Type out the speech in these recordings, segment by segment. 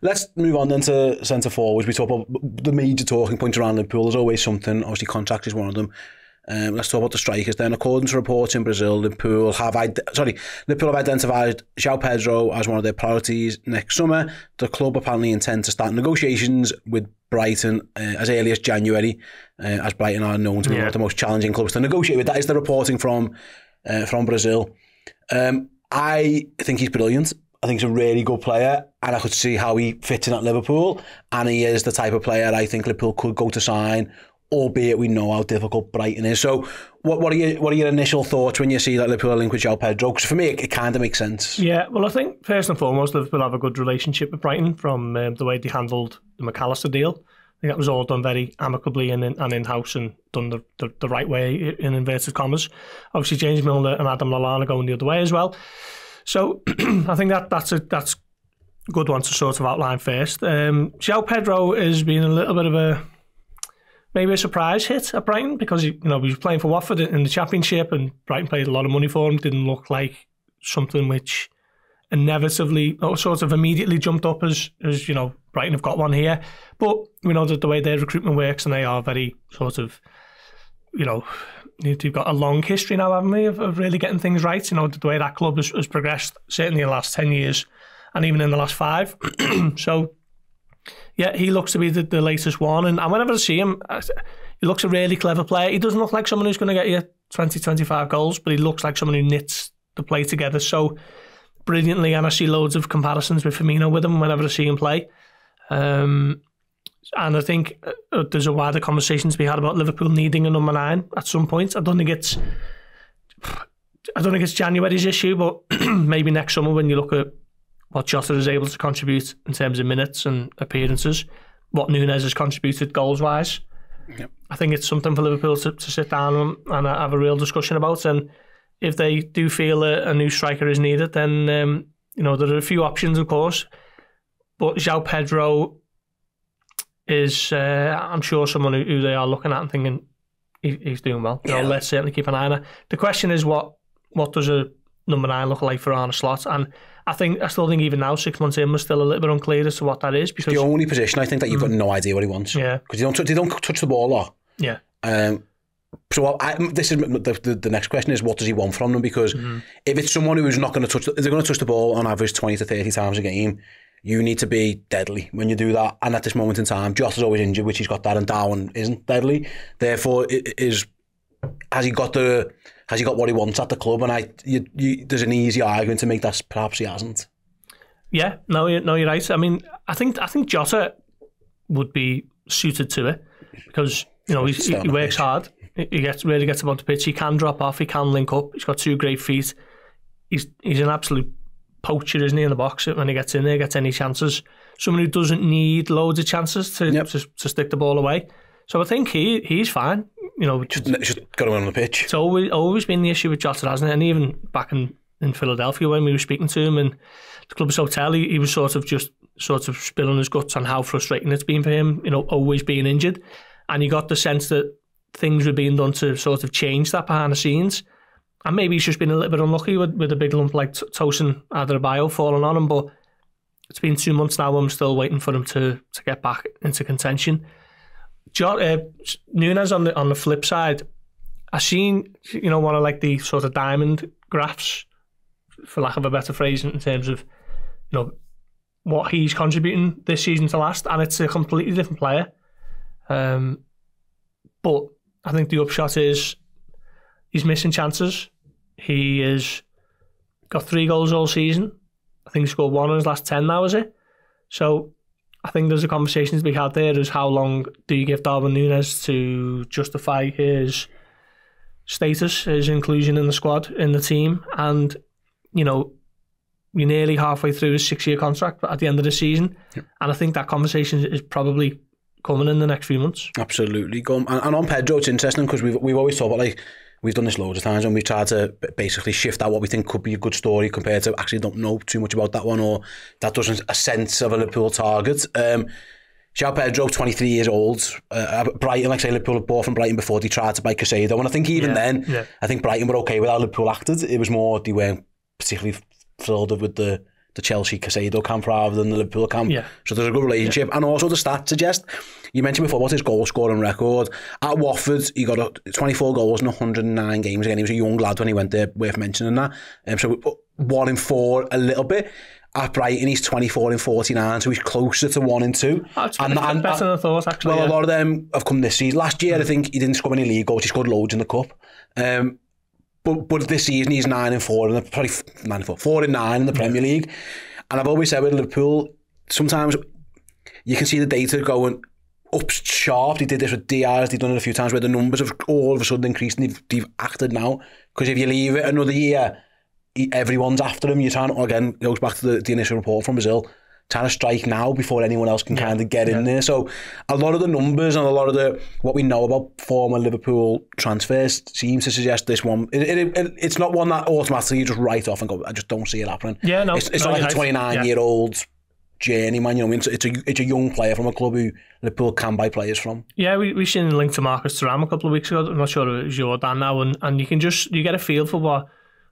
Let's move on then to centre forwards. We talk about the major talking points around Liverpool. There's always something. Obviously, contract is one of them. Let's talk about the strikers then. According to reports in Brazil, Liverpool have identified Joao Pedro as one of their priorities next summer. The club apparently intend to start negotiations with Brighton as early as January, as Brighton are known to be one of the most challenging clubs to negotiate with. That is the reporting from Brazil. I think he's brilliant. I think he's a really good player, and I could see how he fits in at Liverpool, and he is the type of player I think Liverpool could go to sign, albeit we know how difficult Brighton is. So what are your initial thoughts when you see that Liverpool are linked with Joao Pedro? Because for me, it kind of makes sense. Yeah, well, I think first and foremost, Liverpool have a good relationship with Brighton from the way they handled the McAllister deal. I think that was all done very amicably and in-house and done the right way, in inverted commas. Obviously, James Milner and Adam Lallana going the other way as well. So I think that's a good one to sort of outline first. Joao Pedro has been a little bit of maybe a surprise hit at Brighton because he was playing for Watford in the Championship and Brighton paid a lot of money for him. Didn't look like something which inevitably or sort of immediately jumped up as Brighton have got one here. But we know that the way their recruitment works, and they are very sort of, they've got a long history now, haven't we, of really getting things right. The way that club has progressed, certainly in the last 10 years and even in the last 5. So, yeah, he looks to be the latest one. And whenever I see him, he looks a really clever player. He doesn't look like someone who's going to get you 20, 25 goals, but he looks like someone who knits the play together so brilliantly. And I see loads of comparisons with Firmino with him whenever I see him play. And I think there's a wider conversation to be had about Liverpool needing a number 9 at some point. I don't think it's January's issue, but maybe next summer when you look at what Jota is able to contribute in terms of minutes and appearances, what Nunez has contributed goals-wise. Yep. I think it's something for Liverpool to sit down and have a real discussion about. And if they do feel a new striker is needed, then there are a few options, of course. But Joao Pedro is, I'm sure, someone who they are looking at and thinking he's doing well. Let's certainly keep an eye on it. The question is, what does a number 9 look like for Arne Slot? And I still think even now, 6 months in, we're still a little bit unclear as to what that is. Because the only position I think that you've got no idea what he wants. Yeah, because they don't touch the ball a lot. Yeah. So this is the next question is, what does he want from them? Because if it's someone who's not going to touch, they're going to touch the ball on average 20 to 30 times a game. You need to be deadly when you do that. And at this moment in time, Jota's always injured, which he's got that, and Darwin isn't deadly. Therefore, has he got what he wants at the club? And there's an easy argument to make that perhaps he hasn't. Yeah, no, you're right. I mean, I think Jota would be suited to it because he works hard. He really gets about the pitch. He can drop off. He can link up. He's got 2 great feet. He's an absolute poacher, isn't he, in the box when he gets in there, gets any chances. Someone who doesn't need loads of chances to stick the ball away. So I think he's fine. Just got to win on the pitch. It's always been the issue with Jota, hasn't it? And even back in Philadelphia when we were speaking to him in the club's hotel, he was sort of spilling his guts on how frustrating it's been for him, always being injured. And you got the sense that things were being done to sort of change that behind the scenes. And maybe he's just been a little bit unlucky with a big lump like Tosin Adarabioyo falling on him. But it's been 2 months now and I'm still waiting for him to get back into contention. Nunez on the flip side, I've seen one of like the sort of diamond graphs, for lack of a better phrase, in terms of what he's contributing this season to last, and it's a completely different player. But I think the upshot is he's missing chances. He has got 3 goals all season. I think he scored 1 in his last 10 now, is it? So I think there's a conversation to be had there as how long do you give Darwin Nunez to justify his status, his inclusion in the squad, in the team. And, you're nearly halfway through his 6-year contract at the end of the season. Yep. And I think that conversation is probably coming in the next few months. Absolutely. And on Pedro, it's interesting because we've always talked about, we've done this loads of times and we've tried to basically shift out what we think could be a good story compared to actually don't know too much about that one, or that doesn't a sense of a Liverpool target. Joao Pedro, 23 years old. Brighton, like I say, Liverpool had bought from Brighton before they tried to buy Caicedo, and I think even then, I think Brighton were okay with how Liverpool acted. It was more they weren't particularly thrilled with the the Chelsea Casado camp rather than the Liverpool camp. Yeah. So there's a good relationship. And also the stats suggest, you mentioned before about his goal scoring record. At Watford, he got 24 goals in 109 games. Again, he was a young lad when he went there, worth mentioning that. So 1 in 4 a little bit. At Brighton, he's 24 in 49, so he's closer to 1 in 2. That's better than I thought, actually. Well, a lot of them have come this season. Last year, I think he didn't score any league goals. He scored loads in the cup. But this season, he's 9 in 4, and 4 in 9 in the Premier League. And I've always said with Liverpool, sometimes you can see the data going up sharp. They did this with Diaz. They've done it a few times where the numbers have all of a sudden increased, and they've acted now. Because if you leave it another year, everyone's after him. You're trying to, again, goes back to the initial report from Brazil, trying to strike now before anyone else can kind of get in there. So a lot of the numbers and a lot of what we know about former Liverpool transfers seems to suggest this one. It's not one that automatically you just write off and go, I just don't see it happening. Yeah, no. It's not like a 29-year-old journeyman, you know what I mean? It's a young player from a club who Liverpool can buy players from. Yeah, we seen a link to Marcus Thuram a couple of weeks ago. I'm not sure if it was your Dan now, and you get a feel for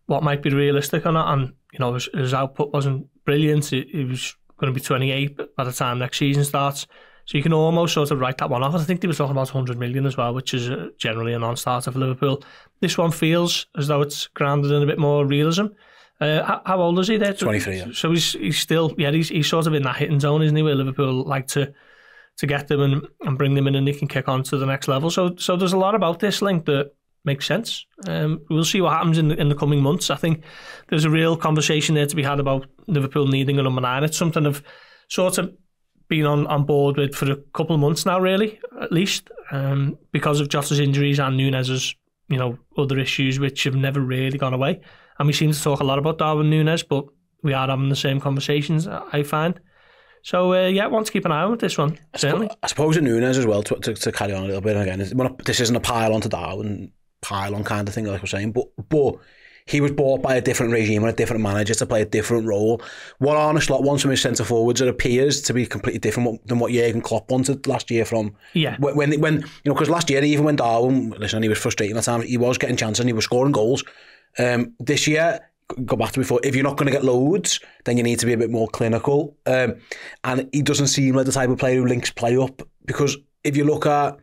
what might be realistic or not. And you know, his output wasn't brilliant. He was going to be 28 by the time next season starts, so you can almost sort of write that one off. I think they were talking about 100 million as well, which is generally a non-starter for Liverpool. This one feels as though it's grounded in a bit more realism. How old is he there? 23. Yeah. So he's still he's sort of in that hitting zone, isn't he? Where Liverpool like to get them and bring them in, and they can kick on to the next level. So there's a lot about this link that makes sense. We'll see what happens in the coming months. I think there's a real conversation there to be had about Liverpool needing a number 9. It's something I've sort of been on board with for a couple of months now, really, at least, because of Jota's injuries and Nunez's, other issues which have never really gone away. And we seem to talk a lot about Darwin Nunez, but we are having the same conversations, I find. So, I want to keep an eye on with this one, certainly. I suppose in Nunez as well, to carry on a little bit, again, this isn't a pile-on to Darwin, pile-on kind of thing, like I was saying, but he was bought by a different regime and a different manager to play a different role. What Arne Slot wants from his centre-forwards, it appears to be completely different than what Jurgen Klopp wanted last year from... Yeah. When because last year, even when Darwin, listen, he was frustrating at times, he was getting chances and he was scoring goals. This year, go back to before, if you're not going to get loads, then you need to be a bit more clinical. And he doesn't seem like the type of player who links play up, because if you look at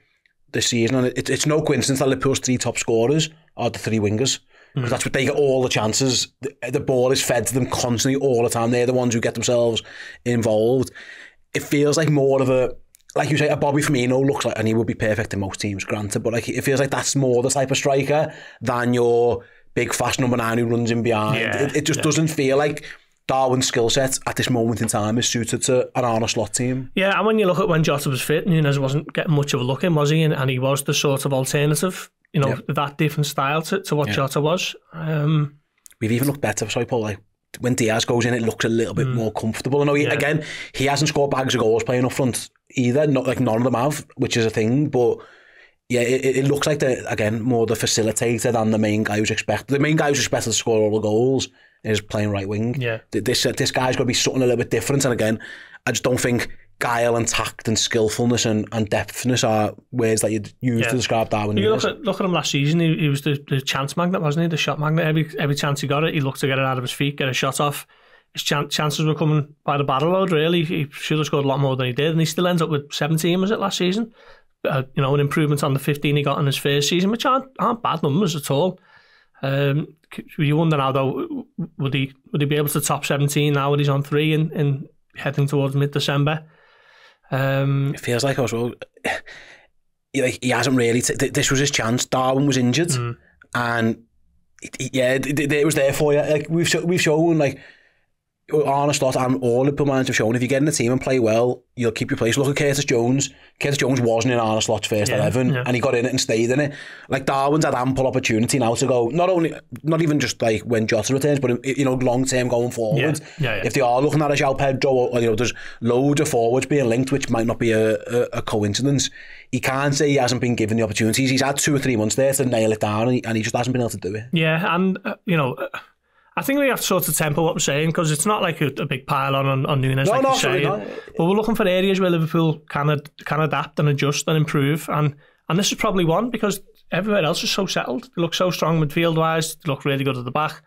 this season, and it's no coincidence that Liverpool's 3 top scorers are the 3 wingers, because that's what they get all the chances. The ball is fed to them constantly all the time. They're the ones who get themselves involved. It feels like more of a, like you say, a Bobby Firmino looks like, and he would be perfect in most teams, granted, but like it feels like that's more the type of striker than your big fast number 9 who runs in behind. It just doesn't feel like Darwin's skill set at this moment in time is suited to an Arne Slot team. Yeah, and when you look at when Jota was fit, Nunez wasn't getting much of a look in, was he? And he was the sort of alternative, that different style to what Jota was. We've even looked better, sorry Paul, like when Diaz goes in, it looks a little bit more comfortable. I know, again, he hasn't scored bags of goals playing up front either, not like none of them have, which is a thing, but yeah, it looks like again more the facilitator than the main guy who's expected. The main guy who's expected to score all the goals is playing right wing. Yeah, this guy's got to be something a little bit different. And again, I just don't think guile and tact and skillfulness and depthness are words that you'd use to describe Darwin. You look at him last season. He was the chance magnet, wasn't he? The shot magnet. Every chance he got it, he looked to get it out of his feet, get a shot off. His chances were coming by the barrel load. Really, he should have scored a lot more than he did, and he still ends up with 17. Was it last season? An improvement on the 15 he got in his first season, which aren't bad numbers at all. You wonder now though, would he be able to top 17 now when he's on 3 and heading towards mid-December? It feels like also he hasn't really. This was his chance. Darwin was injured, and it was there for you. Like we've shown, like Arne Slot and all Liverpool managers have shown, if you get in the team and play well, you'll keep your place. Look at Curtis Jones. Curtis Jones wasn't in Arne Slot's first 11, and he got in it and stayed in it. Like Darwin's had ample opportunity now to go. Not even just like when Jota returns, but long term going forward. If they are looking at a Joao Pedro, or there's loads of forwards being linked, which might not be a coincidence. He can't say he hasn't been given the opportunities. He's had 2 or 3 months there to nail it down, and he just hasn't been able to do it. Yeah, and I think we have to sort of temper what we're saying, because it's not like a big pile on Nunez, like you say. But we're looking for areas where Liverpool can adapt and adjust and improve, and this is probably one, because everywhere else is so settled. They look so strong midfield-wise. They look really good at the back.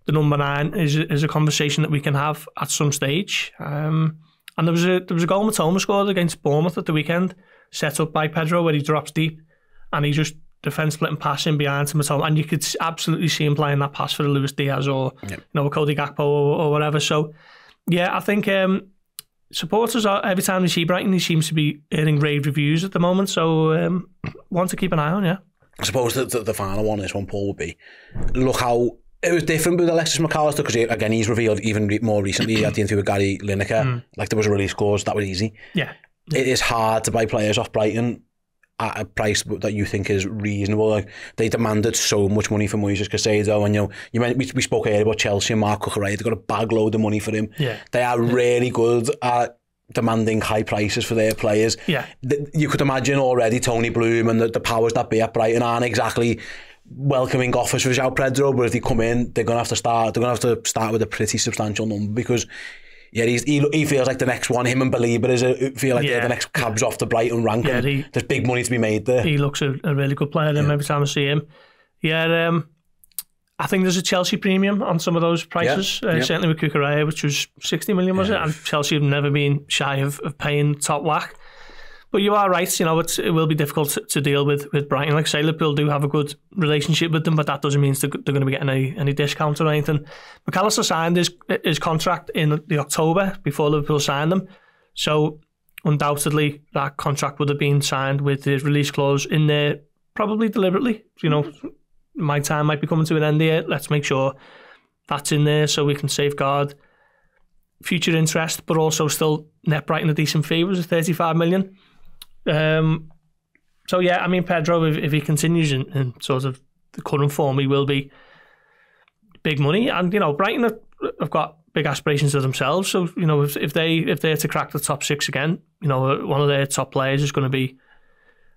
the number 9 is a conversation that we can have at some stage. And there was a goal Matoma scored against Bournemouth at the weekend, set up by Pedro, where he drops deep and he just defence splitting pass in behind to Matoma, and you could absolutely see him playing that pass for Luis Diaz or Cody Gakpo or whatever. So yeah, I think supporters are, every time they see Brighton, he seems to be earning rave reviews at the moment. So one to keep an eye on. Yeah, I suppose the final one, this one, Paul, would be, look how it was different with Alexis McAllister, because again, he's revealed even more recently at the interview with Gary Lineker, like there was a release clause, that was easy. Yeah. It is hard to buy players off Brighton at a price that you think is reasonable. Like, they demanded so much money for Moises Caicedo, and we spoke earlier about Chelsea and Marc Cucurella. They got a bag load of money for him. Yeah. They are really good at demanding high prices for their players. Yeah. You could imagine already Tony Bloom and the powers that be at Brighton aren't exactly welcoming offers for Joao Pedro, but if they come in, they're going to have to start with a pretty substantial number, because he feels like the next one. Him and Belieber feel like they're the next cabs off the Brighton rank. Yeah, there's big money to be made there. He looks a really good player every time I see him. Yeah, I think there's a Chelsea premium on some of those prices, certainly with Cucurella, which was 60 million, was it? And Chelsea have never been shy of paying top whack. But you are right, it will be difficult to deal with Brighton. Like I say, Liverpool do have a good relationship with them, but that doesn't mean they're going to be getting any discount or anything. McAllister signed his contract in the October before Liverpool signed them. So undoubtedly that contract would have been signed with the release clause in there, probably deliberately. My time might be coming to an end here. Let's make sure that's in there so we can safeguard future interest, but also still net Brighton a decent fee. It was 35 million. So yeah, I mean, Pedro, if he continues in sort of the current form, he will be big money. And Brighton have got big aspirations of themselves. So if they're to crack the top 6 again, one of their top players is going to be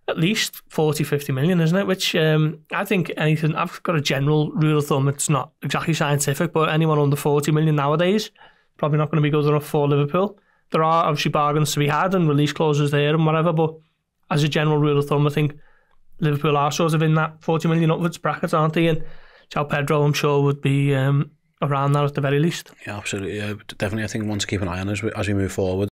at least 40-50 million, isn't it? Which I think anything. I've got a general rule of thumb. It's not exactly scientific, but anyone under 40 million nowadays probably not going to be good enough for Liverpool. There are obviously bargains to be had and release clauses there and whatever, but as a general rule of thumb, I think Liverpool are sort of in that 40 million upwards bracket, aren't they? And Joao Pedro, I'm sure, would be around that at the very least. Yeah, absolutely. Yeah, definitely, I think one to keep an eye on as we move forward.